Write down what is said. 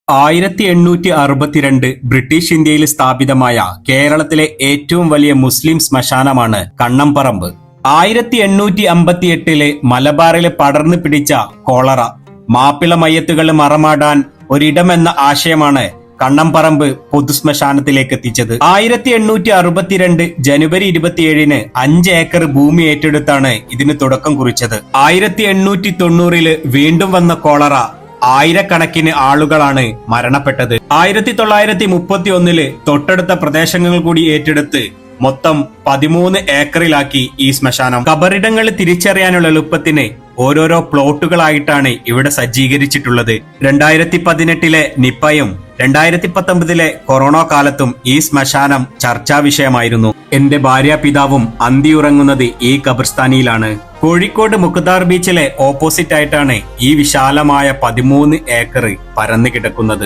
1862 British ഇന്ത്യയിൽ സ്ഥാപിതമായ കേരളത്തിലെ ഏറ്റവും വലിയ മുസ്ലിം ശ്മശാനമാണ് കണ്ണംപറമ്പ്. 1858 മലബാറിലെ പടർന്നു പിടിച്ച കോളറ, മാപ്പിള മയ്യത്തുകൾ മറമാടാൻ ഒരിടമെന്ന ആശയമാണ് കണ്ണംപറമ്പ് പൊതുശ്മശാനത്തിലേക്ക് എത്തിച്ചത്. 1862 ജനുവരി 27 5 ഏക്കർ ഭൂമി ഏറ്റെടുത്താണ് ഇതിന് തുടക്കം കുറിച്ചത്. 1890 വീണ്ടും വന്ന കോളറ ആയിരക്കണക്കിന് ആളുകളാണ് മരണപ്പെട്ടത്. 1931 തൊട്ടടുത്ത പ്രദേശങ്ങൾ കൂടി ഏറ്റെടുത്ത് മൊത്തം 13 ഏക്കറിലാക്കി ഈ ശ്മശാനം. കബറിടങ്ങൾ തിരിച്ചറിയാനുള്ള എളുപ്പത്തിന് ഓരോരോ പ്ലോട്ടുകളായിട്ടാണ് ഇവിടെ സജ്ജീകരിച്ചിട്ടുള്ളത്. 2018 നിപ്പയും 2019 കൊറോണ കാലത്തും ഈ ശ്മശാനം ചർച്ചാ വിഷയമായിരുന്നു. എന്റെ ഭാര്യാപിതാവും അന്തിയുറങ്ങുന്നത് ഈ ഖബർസ്ഥാനിയിലാണ്. കോഴിക്കോട് മുഖദാർ ബീച്ചിലെ ഓപ്പോസിറ്റ് ആയിട്ടാണ് ഈ വിശാലമായ 13 ഏക്കർ പരന്നു കിടക്കുന്നത്.